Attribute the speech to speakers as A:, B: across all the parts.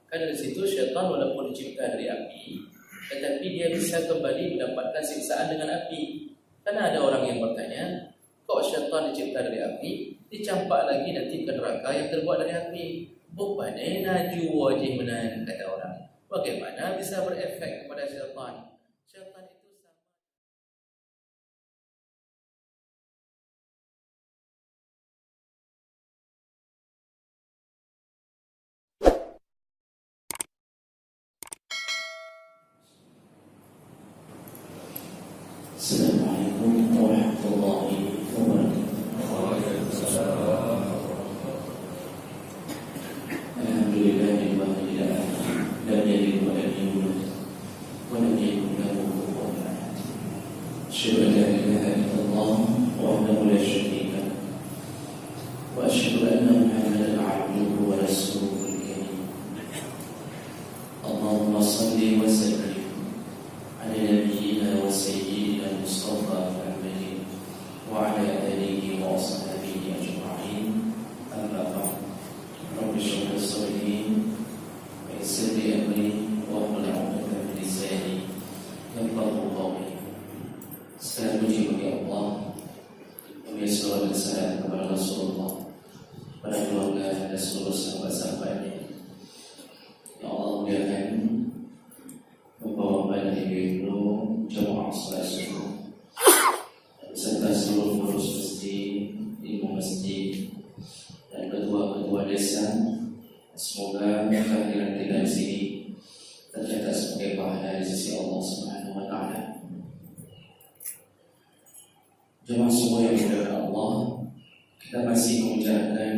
A: Kan di situ syaitan walaupun dicipta dari api, tetapi dia bisa kembali mendapatkan siksaan dengan api. Karena ada orang yang bertanya, kok syaitan dicipta dari api, dicampak lagi nanti ke neraka yang terbuat dari api? Bukannya naju wajib menang, kata orang. Bagaimana bisa berefek kepada syaitan? Syaitan itu sama.
B: Assalamualaikum warahmatullahi wabarakatuh. Alhamdulillahil wahidil ahad, lam yalid wa lam yulad wa lam yakul lahu kufuwan ahad. Asyhadu an la ilaha illallah wahdahu la syarika lahu wa asyhadu anna Muhammadan abduhu wa rasuluhul karim. Allahumma shalli wa sallim ala nabiyyina wa sayyidina Mustafa Muhammadin wa ala alihi wa ashabihi ajma'in. Amma ba'd. Rabbi shrah li sadri wa yassir li amri wahlul 'uqdatam min lisani yafqahu qawli. Segala puji bagi Allah, kami salawat dan salam kepada Rasulullah, pada keluarga dan seluruh sahabat-sahabatnya. Ya Allah, muliakan membawa balik ibu jemaah salat subuh serta seluruh pengurus masjid, imam masjid dan ketua-ketua desa. Semoga kehadiran kita di sini tercatat sebagai pahala di sisi Allah Subhanahu wa taala. Jemaah semua yang dimuliakan Allah, kita masih membicarakan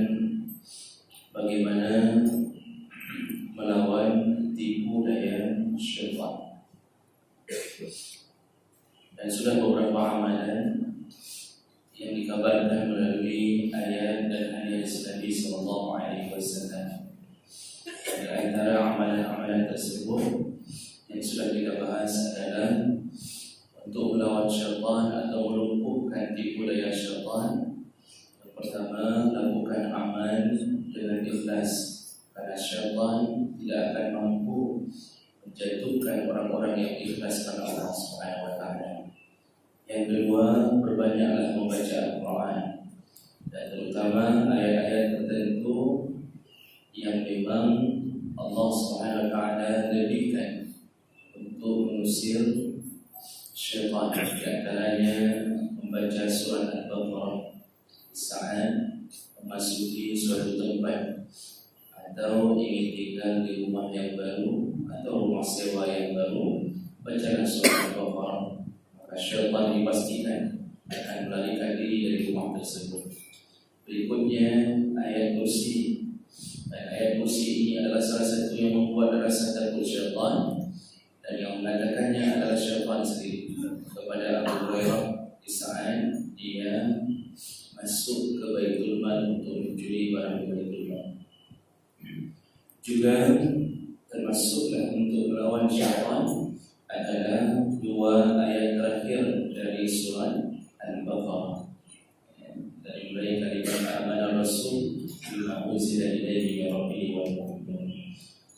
B: bagaimana melawan tipu daya syaitan. Dan sudah beberapa amalan yang dikabarkan melalui ayat dan hadis Nabi sallallahu alaihi wasallam. Di antara amalan-amalan tersebut yang sudah kita bahas adalah untuk melawan syaitan atau melumpuhkan tipu daya syaitan. Yang pertama, lakukan amal dengan ikhlas, karena syaitan tidak akan mampu menjatuhkan orang-orang yang ikhlas kepada Allah Subhanahu wa taala. Yang kedua, perbanyaklah membaca Al-Quran, dan terutama ayat-ayat tertentu yang memang Allah Subhanahu wa taala lebihkan untuk mengusir syaitan. Di antaranya membaca surah Al-Baqarah saat memasuki suatu tempat, atau ingin tinggal di rumah yang baru atau rumah sewa yang baru, bacalah surah Al-Baqarah, maka syaitan dipastikan akan melarikan diri dari rumah tersebut. Berikutnya ayat kursi. Dan ayat kursi ini adalah salah satu yang membuat rasa takut syaitan, dan yang mengatakannya adalah syaitan sendiri. Kepada Abu Hurairah di saat dia masuk ke Baitul Mal untuk mencuri barang di Baitul Mal. Juga termasuklah untuk melawan syaitan adalah dua ayat terakhir dari surah Al-Baqarah. Dari mulai kalimat amana Rasul bima unzila ilaihi min rabbihi wal mu'minun.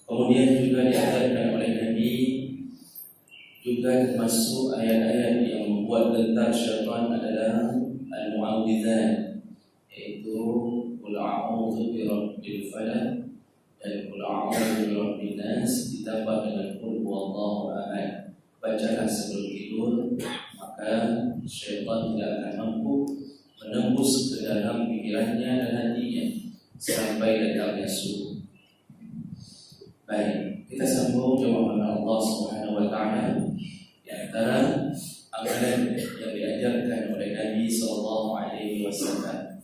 B: Kemudian juga diajarkan oleh Nabi juga termasuk ayat-ayat yang membuat gentar syaitan adalah al-mu'awwidzat, yaitu qul a'udzu birabbil falaq dan qul a'udzu birabbin nas, ditambah dengan qul huwallahu ahad. Bacalah sebelum tidur, maka syaitan tidak akan mampu menembus ke dalam pikirannya dan hatinya sampai datangnya subuh. Baik, kita sambung jemaah Allah Subhanahu wa taala. Di antara amalan yang diajarkan oleh Nabi sallallahu alaihi wasallam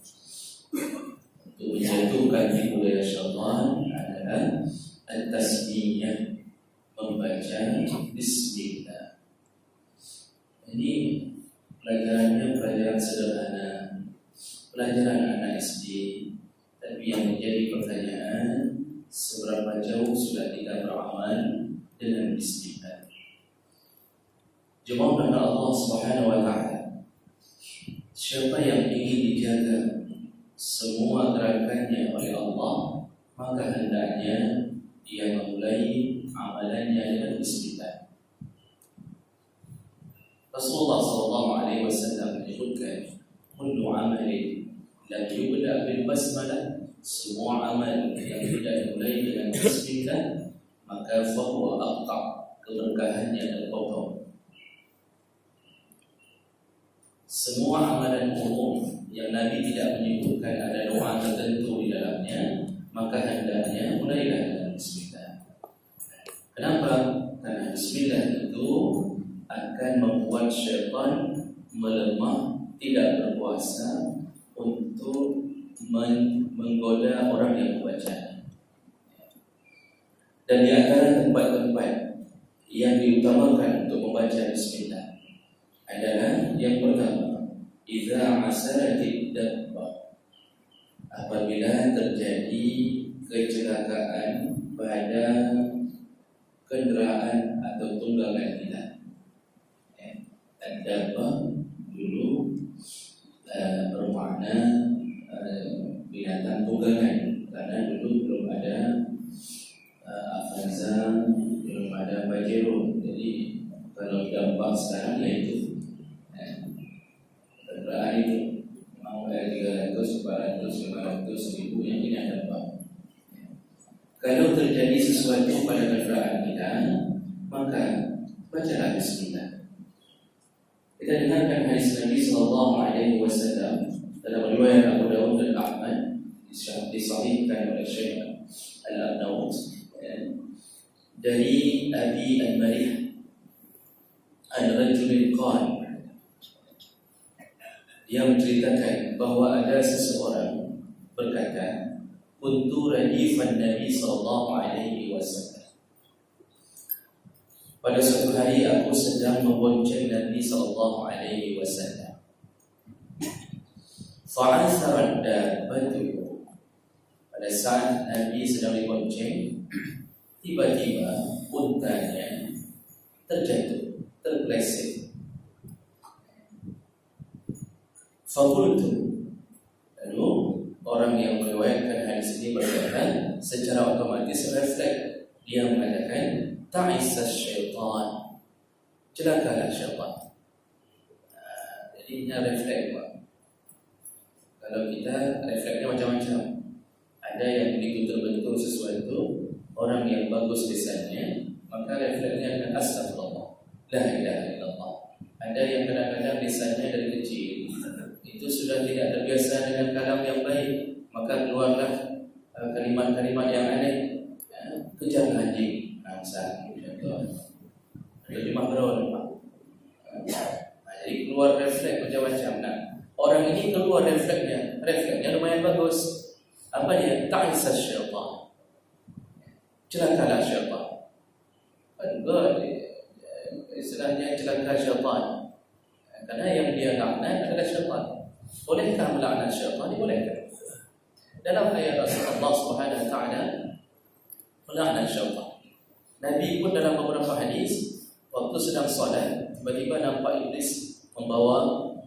B: untuk menjatuhkan tipu daya syaitan adalah at-tasmiyah, membaca bismillah. Ini pelajarannya pelajaran sederhana, pelajaran anak SD, tapi yang menjadi pertanyaan, seberapa jauh sudah kita beramal dengan bismillah? Jemaah Allah Subhanahu wa taala, siapa yang ingin dijaga semua gerakannya oleh Allah, maka hendaknya dia memulai
A: Rasulullah SAW menyebutkan kullu amalin lam yubda bil basmalah, semua amal yang tidak dimulai dengan bismillah maka fahuwa aqta', keberkahannya terpotong. Semua amalan umum yang Nabi tidak menyebutkan ada doa tertentu di dalamnya, maka hendaknya mulailah dengan bismillah. Kenapa? Karena bismillah itu akan membuat syaitan melemah, tidak berkuasa untuk menggoda orang yang membaca. Dan di antara tempat-tempat yang diutamakan untuk membaca bismillah adalah yang pertama, idza asaratid dabbah, apabila terjadi kecelakaan pada kenderaan atau tunggangan kita. Dabbah dulu bermakna binatang tunggangan, karena dulu belum ada Avanza, belum ada Pajero. Jadi kalau dabbah sekarang yaitu kenderaan itu mau 300, 400, 500 ribu yang ini ada dabbah. Kalau terjadi sesuatu pada kenderaan kita, maka bacalah bismillah. Kita dengarkan hadis Nabi SAW dalam riwayat Abu Dawud dan Ahmad, disahihkan oleh Syekh Al-Arnaud, dari Abi Al-Marih Al-Rajul Qan, yang menceritakan bahawa ada seseorang berkata, kuntu radifan Nabi SAW. Pada suatu hari aku sedang membonceng Nabi SAW. Fa'atharat dabbatu. Pada saat Nabi sedang dibonceng, tiba-tiba untanya terjatuh, terpeleset. Faqultu, lalu orang yang meriwayatkan hadis ini berkata, secara otomatis refleks dia mengatakan, ta'isa syaitan, celakalah syaitan. Jadi ini refleks, Pak. Kalau kita refleksnya macam-macam. Ada yang begitu terbentuk sesuatu, orang yang bagus lisannya, maka refleksnya akan astagfirullah, la ilaha illallah. Ada yang kadang-kadang lisannya dari kecil itu sudah tidak terbiasa dengan kalam yang baik, maka keluarlah kalimat-kalimat yang aneh, kejar anjing, angsa, contoh. Jadi makro, jadi keluar refleks macam-macam. Nah, orang ini keluar refleksnya lumayan bagus. Apa dia? Ta'isa syaitan, celakalah syaitan. Enggak, istilahnya celaka syaitan, karena yang dia laknat adalah syaitan. Bolehkah melaknat syaitan? Bolehkah. Dalam ayat Allah Subhanahu wa taala melaknat syaitan. Nabi pun dalam beberapa hadis, waktu sedang solat, tiba-tiba nampak iblis membawa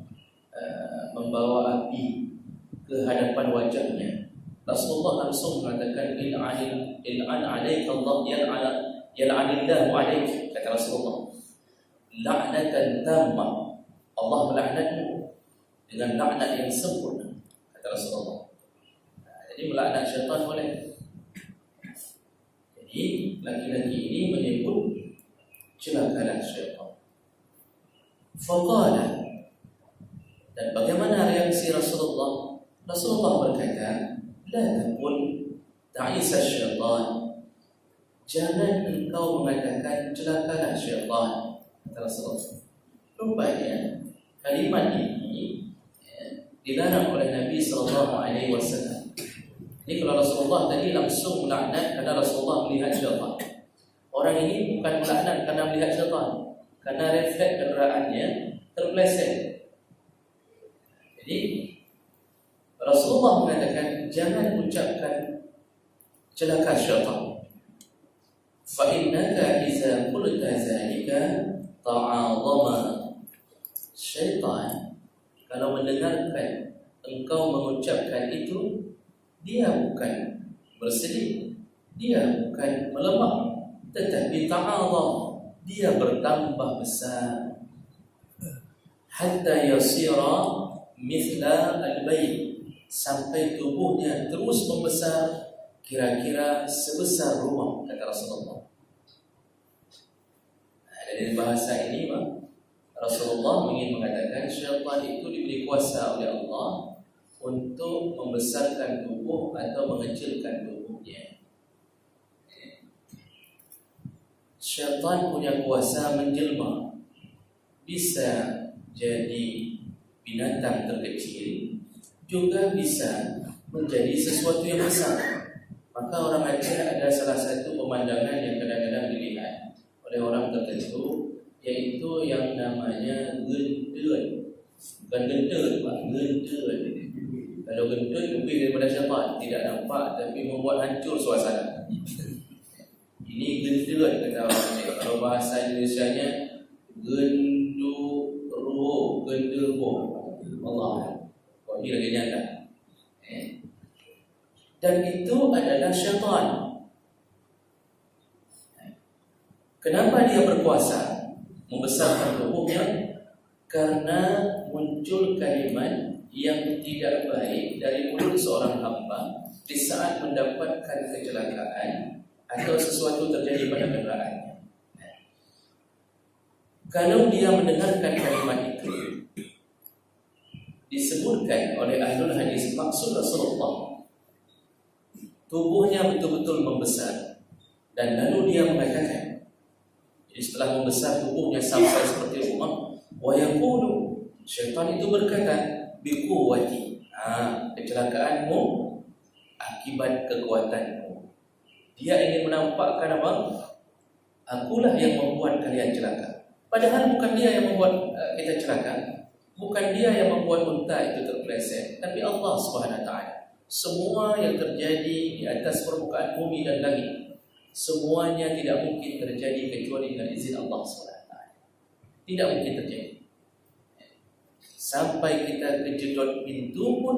A: api ke hadapan wajahnya. Rasulullah langsung mengatakan, il'an alaika Allah, yal'anillahu alaik, kata Rasulullah. Laknatan tammah, Allah melaknatmu dengan laknat yang sempurna, kata Rasulullah. Jadi melaknat syaitan boleh. Jadi laki-laki ini menyebut celakalah syaitan. Faqala, dan bagaimana reaksi Rasulullah? Rasulullah berkata, la taqul ta'isa syaitan, jangan engkau mengatakan celakalah syaitan, kata Rasulullah. Rupanya kalimat ini dilarang oleh Nabi SAW. Ini kalau Rasulullah tadi langsung melaknat karena Rasulullah melihat syaitan. Orang ini bukan melaknat karena melihat syaitan, karena refleks kenderaannya terpeleset. Jadi Rasulullah mengatakan, jangan ucapkan celaka syaitan. Fa innaka idza qulta zalika ta'azama syaitan. Kalau mendengarkan engkau mengucapkan itu, dia bukan bersedih, dia bukan melemah, tetapi ta'azam, dia bertambah besar. hatta yasira mithla al-bayt, sampai tubuhnya terus membesar kira-kira sebesar rumah, kata Rasulullah. Dari bahasa ini Rasulullah ingin mengatakan syaitan itu diberi kuasa oleh Allah untuk membesarkan tubuh atau mengecilkan tubuhnya. Syaitan punya kuasa menjelma, bisa jadi binatang terkecil, juga bisa menjadi sesuatu yang besar. Maka orang Aceh ada salah satu pemandangan yang kadang-kadang dilihat oleh orang tertentu, yaitu yang namanya gendut. Bukan gendut, gendut. Kalau gendut lebih daripada syaitan, tidak nampak tapi membuat hancur suasana. Ini gendut kata orang Aceh. Kalau bahasa Indonesianya genduruh, Allah. Kok ini lagi nyata. Dan itu adalah syaitan. Kenapa dia berkuasa membesarkan tubuhnya? Karena muncul kalimat yang tidak baik dari mulut seorang hamba di saat mendapatkan kecelakaan atau sesuatu terjadi pada kendaraannya. Kalau dia mendengarkan kalimat itu, disebutkan oleh ahlul hadis, maksud Rasulullah tubuhnya betul-betul membesar, dan lalu dia mengatakan, jadi setelah membesar tubuhnya sampai seperti rumah, wa yaqulu, syaitan itu berkata, biquwwati, kecelakaanmu akibat kekuatanmu. Dia ingin menampakkan apa? Akulah yang membuat kalian celaka. Padahal bukan dia yang membuat kita celaka, bukan dia yang membuat unta itu terpeleset, tapi Allah Subhanahu wa taala. Semua yang terjadi di atas permukaan bumi dan langit, semuanya tidak mungkin terjadi kecuali dengan izin Allah SWT. Tidak mungkin terjadi. Sampai kita kejedot pintu pun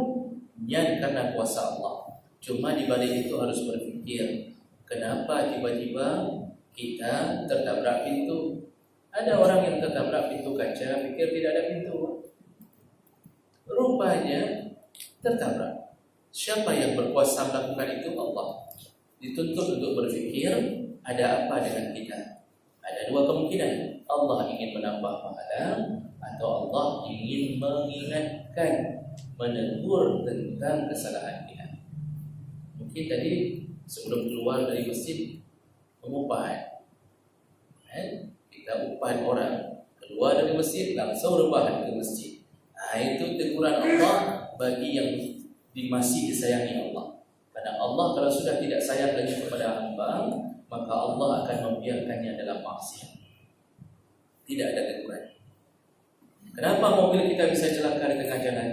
A: nyan karena kuasa Allah. Cuma di balik itu harus berfikir, kenapa tiba-tiba kita tertabrak pintu? Ada orang yang tertabrak pintu kaca, pikir tidak ada pintu. Rupanya tertabrak. Siapa yang berkuasa melakukan itu? Allah. Dituntut untuk berfikir, ada apa dengan kita? Ada dua kemungkinan. Allah ingin menambah pahala, atau Allah ingin mengingatkan, menegur tentang kesalahan kita. Mungkin tadi sebelum keluar dari masjid mengupahan, kita upahan orang, keluar dari masjid langsung rebahan ke masjid. Itu teguran Allah bagi yang masih disayangi Allah. Karena Allah kalau sudah tidak sayang lagi kepada hamba, maka Allah akan membiarkannya dalam maksiat. Tidak ada teguran. Kenapa mobil kita bisa celaka di tengah jalan?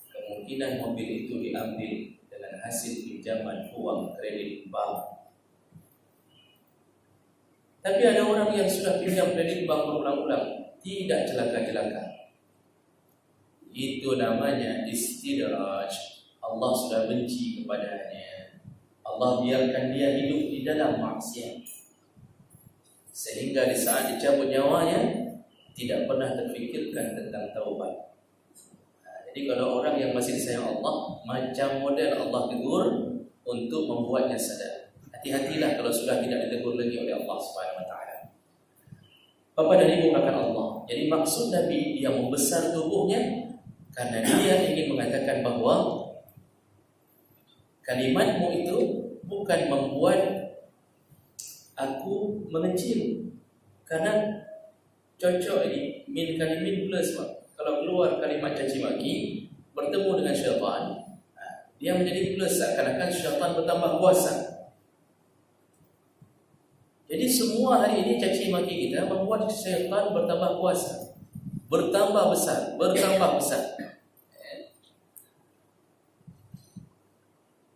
A: Kemungkinan mobil itu diambil dengan hasil pinjaman uang kredit bank. Tapi ada orang yang sudah pinjam kredit bank berulang-ulang, tidak celaka-celaka. Itu namanya istidraj. Allah sudah benci kepadanya. Allah biarkan dia hidup di dalam maksiat, sehingga di saat dicabut nyawanya tidak pernah terfikirkan tentang taubat. Jadi kalau orang yang masih disayang Allah, macam model Allah tegur untuk membuatnya sadar. Hati-hatilah kalau sudah tidak ditegur lagi oleh Allah Subhanahu wa taala. Bapak dan Ibu akan Allah. Jadi maksud Nabi dia membesar tubuhnya karena dia ingin mengatakan bahwa kalimatmu itu bukan membuat aku mengecil. Karena cocok ini min kalimin plus, kalau keluar kalimat caci maki bertemu dengan syaitan, dia menjadi plus, seakan-akan syaitan bertambah kuasa. Jadi semua hari ini caci maki kita membuat syaitan bertambah kuasa, bertambah besar, bertambah besar.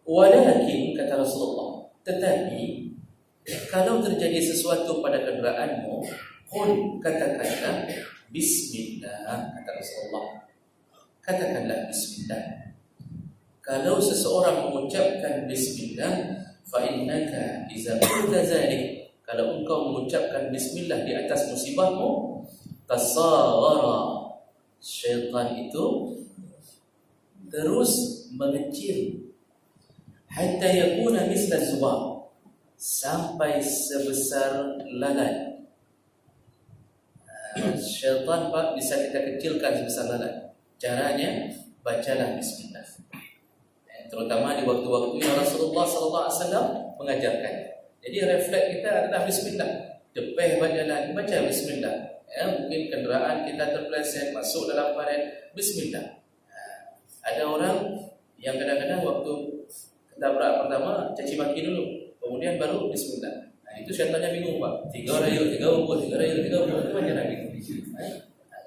A: Walakin, kata Rasulullah, tetapi kalau terjadi sesuatu pada kenderaanmu, qul, katakanlah bismillah, kata Rasulullah. Katakanlah bismillah. Kalau seseorang mengucapkan bismillah, fa innaka idza qulta zalik, kalau engkau mengucapkan bismillah di atas musibahmu, tasawwara syaitan itu terus mengecil hatta yakuna misla zubab, sampai sebesar lalat. Syaitan Pak bisa kita kecilkan sebesar lalat. Caranya bacalah bismillah. Terutama di waktu-waktu yang Rasulullah SAW mengajarkan. Jadi refleks kita adalah bismillah. Depeh berjalan, baca bismillah. Mungkin kenderaan kita terpeleset masuk dalam parit, bismillah. Ada orang yang kadang-kadang waktu ketabrak pertama caci maki dulu, kemudian baru bismillah. Itu syaitannya bingung Pak. 3 rayul, 3 ukur, 3 rayul, 3 ukur, itu macam lagi.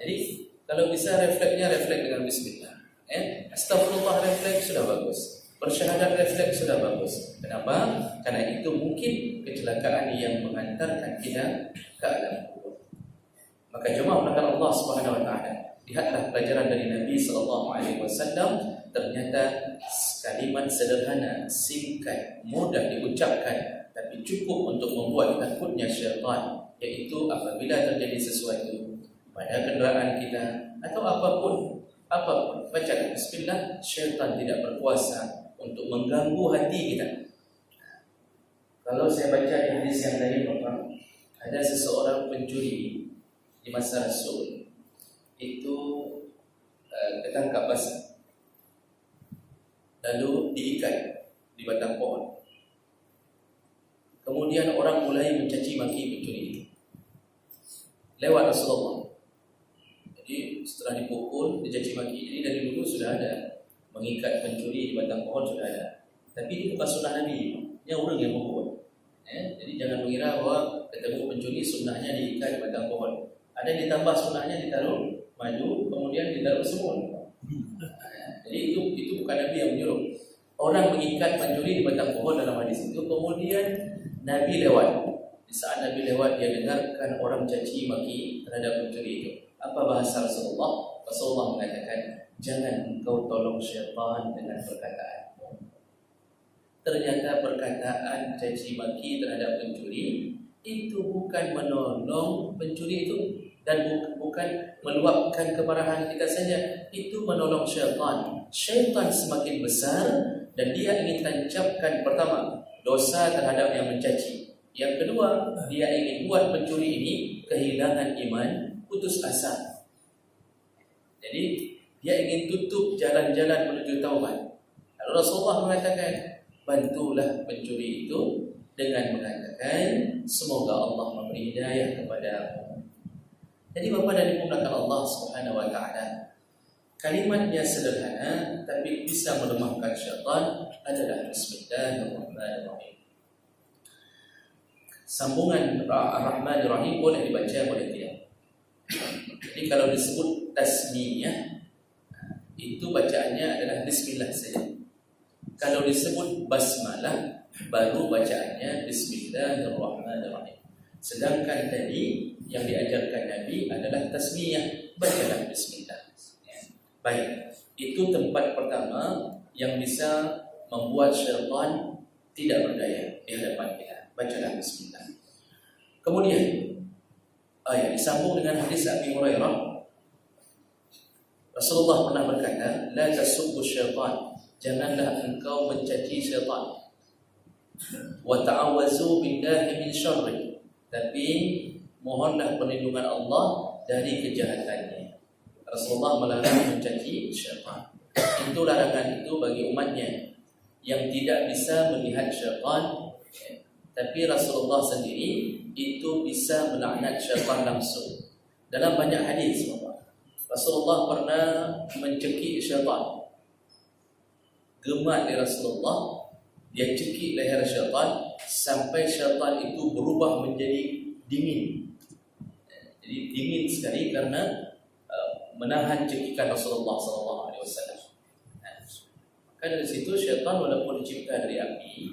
A: Jadi kalau bisa refleksnya refleks dengan bismillah. Astagfirullah refleks sudah bagus. Bersyahadat refleks sudah bagus. Kenapa? Karena itu mungkin kecelakaan yang mengantarkan kita ke alam kubur. Maka jemaah belakang Allah Subhanahu wa taala, lihatlah pelajaran dari Nabi SAW. Ternyata kalimat sederhana, singkat, mudah diucapkan, tapi cukup untuk membuat takutnya syaitan, yaitu apabila terjadi sesuatu pada kenderaan kita atau apapun, baca bismillah, syaitan tidak berkuasa untuk mengganggu hati kita. Kalau saya baca di hadis yang lain, Bapak, ada seseorang pencuri di masa Rasul itu ketangkap basah, lalu diikat di batang pohon. Kemudian orang mulai mencaci maki pencuri itu lewat Rasulullah. Jadi setelah dipukul, dicaci maki, jadi dari dulu sudah ada mengikat pencuri di batang pohon, sudah ada. Tapi itu bukan sunnah Nabi, ini orang yang membuat. Jadi jangan mengira bahwa ketemu pencuri sunnahnya diikat di batang pohon. Ada yang ditambah sunnahnya, ditaruh maju, kemudian ditaruh semua. Jadi itu bukan Nabi yang menyuruh. Orang mengikat pencuri di batang pohon dalam hadis itu, kemudian Nabi lewat. Di saat Nabi lewat, dia dengarkan orang caci maki terhadap pencuri itu. Apa bahasa Rasulullah? Rasulullah mengatakan, jangan engkau tolong syaitan dengan perkataanmu. Ternyata perkataan caci maki terhadap pencuri itu bukan menolong pencuri itu, dan bukan meluapkan kemarahan kita saja, itu menolong syaitan. Syaitan semakin besar dan dia ingin tancapkan, pertama, dosa terhadap yang mencaci. Yang kedua, dia ingin buat pencuri ini kehilangan iman, putus asa. Jadi dia ingin tutup jalan-jalan menuju taubat. Lalu Rasulullah mengatakan, bantulah pencuri itu dengan mengatakan, semoga Allah memberi hidayah kepadamu. Jadi Bapak dan Ibu belakang Allah Subhanahu wa taala, kalimatnya sederhana tapi bisa melemahkan syaitan adalah Bismillahirrahmanirrahim. Sambungan Ar-Rahmanir-Rahim boleh dibaca, boleh tidak. Jadi kalau disebut tasmiyah, itu bacaannya adalah Bismillah saja. Kalau disebut basmalah, baru bacaannya Bismillahirrahmanirrahim. Sedangkan tadi yang diajarkan Nabi adalah tasmiyah, bacalah Bismillah. Baik, itu tempat pertama yang bisa membuat syaitan tidak berdaya di hadapan kita. Bacalah Bismillah. Kemudian disambung dengan hadis Abi Hurairah. Rasulullah pernah berkata, la tasubbu syaitan, janganlah engkau mencaci syaitan. Wa ta'awazu billahi min syarri, tapi mohonlah perlindungan Allah dari kejahatannya. Rasulullah melarang mencaci syaitan. Itu larangan itu bagi umatnya yang tidak bisa melihat syaitan, tapi Rasulullah sendiri itu bisa melaknat syaitan langsung. Dalam banyak hadis, Rasulullah pernah mencekik syaitan. Gemat di Rasulullah, dia cekik leher syaitan sampai syaitan itu berubah menjadi dingin. Jadi dingin sekali karena menahan cekikan Rasulullah SAW. Maka dari situ syaitan walaupun dicipta dari api,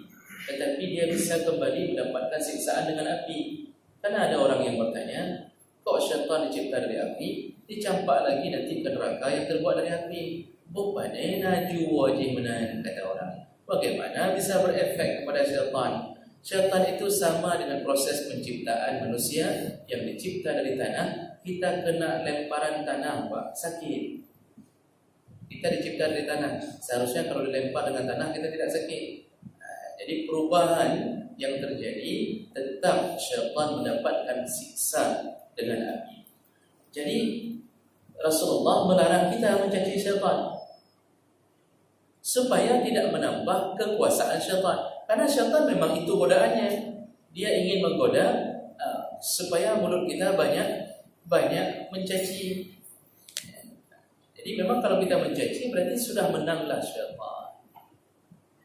A: tetapi dia bisa kembali mendapatkan siksaan dengan api. Karena ada orang yang bertanya, kok syaitan dicipta dari api, dicampak lagi nanti ke neraka yang terbuat dari api? Rupanya naju wajih menan, kata orang. Bagaimana bisa berefek kepada syaitan? Syaitan itu sama dengan proses penciptaan manusia yang dicipta dari tanah. Kita kena lemparan tanah, Pak, sakit. Kita dicipta dari tanah. Seharusnya kalau dilempar dengan tanah kita tidak sakit. Jadi perubahan yang terjadi, tetap syaitan mendapatkan siksa dengan api. Jadi Rasulullah melarang kita mencaci syaitan supaya tidak menambah kekuasaan syaitan. Karena syaitan memang itu godaannya. Dia ingin menggoda supaya mulut kita banyak mencaci. Jadi memang kalau kita mencaci berarti sudah menanglah syaitan.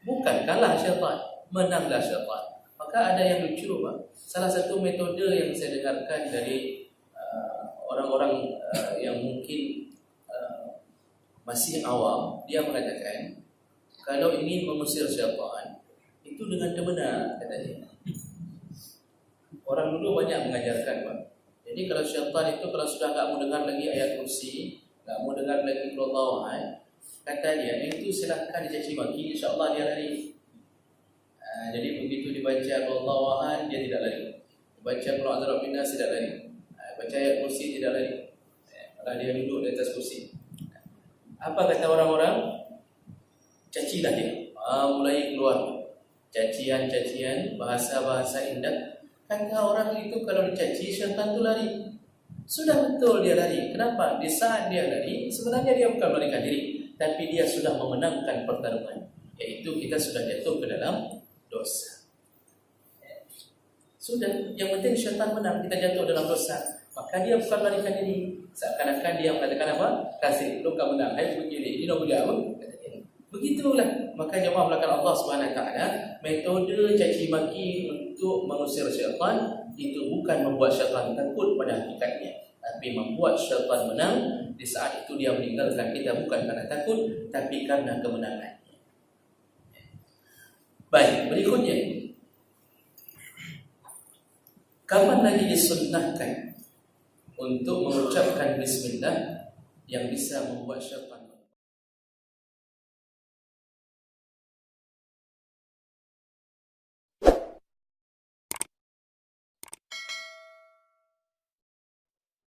A: Bukan kalah syaitan, menanglah syaitan. Maka ada yang lucu, Pak. Salah satu metode yang saya dengarkan dari orang-orang yang mungkin masih awam, dia mengatakan kalau ingin mengusir syaitan itu dengan benar, katanya. Orang dulu banyak mengajarkan, Pak. Jadi kalau syaitan itu kalau sudah tak mau dengar lagi ayat kursi, tak mau dengar lagi qul-huwallahu, kata dia itu silahkan dicaci maki, insya-Allah dia lari. Jadi begitu dibaca qul-huwallahu dia tidak lari. Baca qul a'udzu binnas tidak lari. Baca ayat kursi tidak lari. Kalau dia duduk di atas kursi. Apa kata orang-orang? Cacilah dia. Mulai keluar cacian-cacian, bahasa-bahasa indah. Kata orang itu kalau dicaci syaitan itu lari. Sudah betul dia lari. Kenapa? Di saat dia lari, sebenarnya dia bukan melarikan diri, tapi dia sudah memenangkan pertarungan. Yaitu kita sudah jatuh ke dalam dosa. Sudah, yang penting syaitan menang, kita jatuh dalam dosa. Maka dia bukan melarikan diri. Seakan-akan dia mengatakan apa? Kasih, lu kamu menang. Hai begini, ini nak berjauh. Begitulah. Maka jemaah belakang Allah SWT, metode caci maki untuk mengusir syaitan itu bukan membuat syaitan takut pada hakikatnya, tapi membuat syaitan menang. Di saat itu dia meninggalkan kita bukan karena takut, tapi karena kemenangan. Baik, berikutnya, kapan lagi disunnahkan untuk mengucapkan bismillah yang bisa membuat syaitan